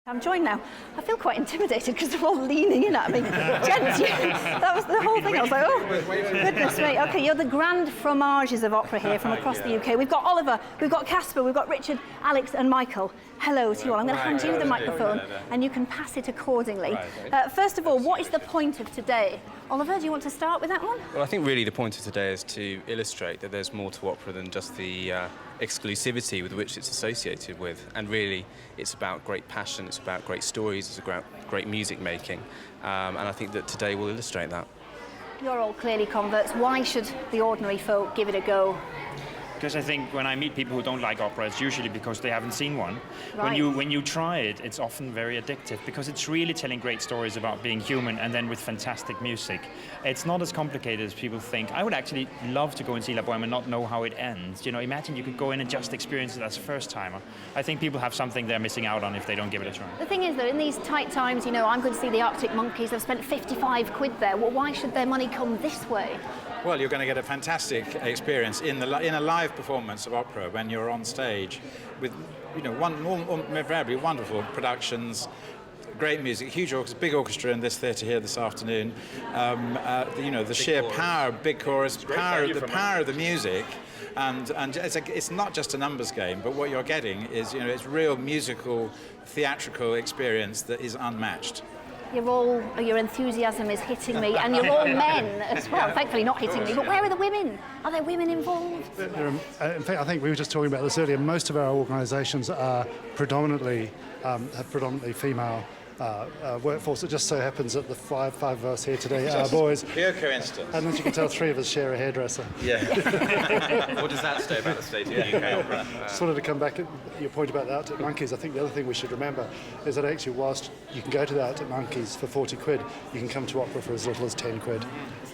I'm joined now. I feel quite intimidated because they're all leaning in at me. Gents, that was the whole thing. I was like, oh, goodness me. Okay, you're the grand fromages of opera here from across the UK. We've got Oliver, we've got Casper, we've got Richard, Alex and Michael. Hello to you all. I'm going to hand you the microphone and you can pass it accordingly. First of all, what is the point of today? Oliver, do you want to start with that one? Well, I think really the point of today is to illustrate that there's more to opera than just the exclusivity with which it's associated with. And really, it's about great passion, it's about great stories, it's about great music making. And I think that today will illustrate that. You're all clearly converts. Why should the ordinary folk give it a go? Because I think when I meet people who don't like opera, it's usually because they haven't seen one. Right. When you try it, it's often very addictive because it's really telling great stories about being human and then with fantastic music. It's not as complicated as people think. I would actually love to go and see La Bohème and not know how it ends. You know, imagine you could go in and just experience it as a first-timer. I think people have something they're missing out on if they don't give it a try. The thing is, though, in these tight times, you know, I'm going to see the Arctic Monkeys. I've spent 55 quid there. Well, why should their money come this way? Well, you're going to get a fantastic experience in a live performance of opera when you're on stage with, you know, very wonderful productions, great music, huge orchestra, big orchestra in this theatre here this afternoon. You know, the sheer power, big chorus, the power of the music. And it's not just a numbers game, but what you're getting is, you know, it's real musical, theatrical experience that is unmatched. Your enthusiasm is hitting me, and you're all men as well. Thankfully not hitting me, but where are the women? Are there women involved? In fact, I think we were just talking about this earlier. Most of our organisations are predominantly female workforce. It just so happens that the five of us here today are boys. Pure coincidence. And as you can tell, three of us share a hairdresser. Yeah. What does that say about the state of the UK opera? Just wanted to come back to your point about the Arctic Monkeys. I think the other thing we should remember is that actually, whilst you can go to the Arctic Monkeys for 40 quid, you can come to opera for as little as 10 quid.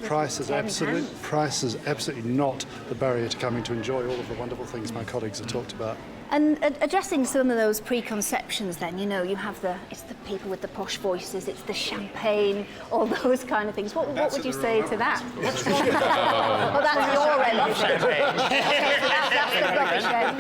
Price is absolutely not the barrier to coming to enjoy all of the wonderful things my colleagues have talked about. And addressing some of those preconceptions then, you know, you have it's the people with the posh voices, it's the champagne, all those kind of things. What would you say to that? Well, that's your end of it. Okay, so that's the rubbish end.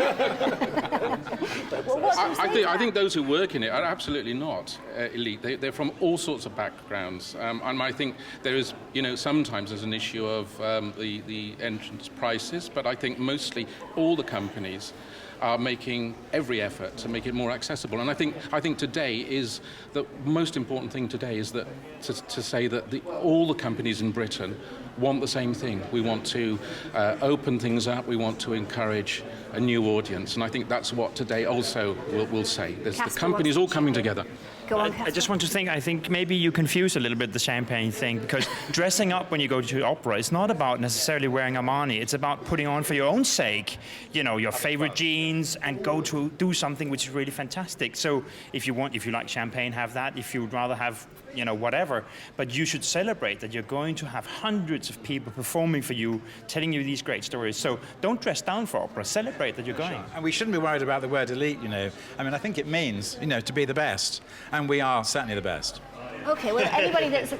Well, what do you say I think those who work in it are absolutely not elite. They're from all sorts of backgrounds. And I think there is, you know, sometimes there's an issue of the entrance prices, but I think mostly all the companies are making every effort to make it more accessible. And I think today is the most important thing today is that to say that all the companies in Britain want the same thing. We want to open things up. We want to encourage a new audience. And I think that's what today also will say. There's the companies all coming together. Go on, I just want to think, I think maybe you confuse a little bit the champagne thing, because dressing up when you go to opera is not about necessarily wearing Armani. It's about putting on for your own sake, you know, your favorite jeans and go to do something which is really fantastic. So if you like champagne, have that. If you'd rather have, you know, whatever. But you should celebrate that you're going to have hundreds of people performing for you, telling you these great stories. So don't dress down for opera. Celebrate that you're going. And we shouldn't be worried about the word elite, you know. I mean, I think it means, you know, to be the best. And we are certainly the best. Okay, well, anybody that's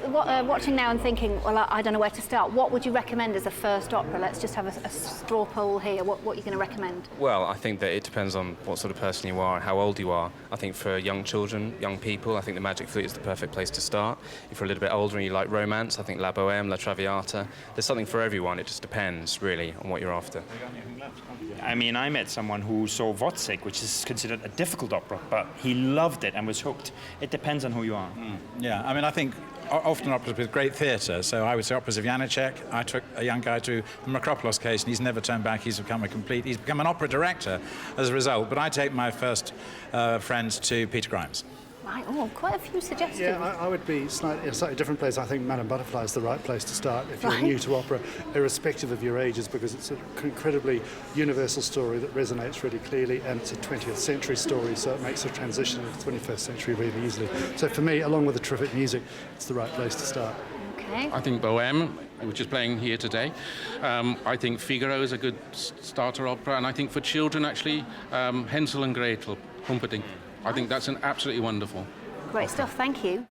watching now and thinking, well, I don't know where to start, what would you recommend as a first opera? Let's just have a straw poll here. What are you going to recommend? Well, I think that it depends on what sort of person you are and how old you are. I think for young children, young people, I think the Magic Flute is the perfect place to start. If you're a little bit older and you like romance, I think La Bohème, La Traviata. There's something for everyone. It just depends, really, on what you're after. I mean, I met someone who saw Wozzeck, which is considered a difficult opera, but he loved it and was hooked. It depends on who you are. Yeah, I mean, I think often operas with great theatre, so I would say operas of Janacek. I took a young guy to the Makropoulos case and he's never turned back. He's become an opera director as a result, but I take my first friends to Peter Grimes. Right, oh, quite a few suggestions. Yeah, I would be in a slightly different place. I think Madame Butterfly is the right place to start if you're new to opera, irrespective of your ages, because it's an incredibly universal story that resonates really clearly, and it's a 20th century story, so it makes the transition into the 21st century really easily. So for me, along with the terrific music, it's the right place to start. Okay. I think Bohème, which is playing here today. I think Figaro is a good starter opera, and I think for children, actually, Hansel and Gretel, Humperdinck. I think that's an absolutely wonderful. Great stuff, thank you.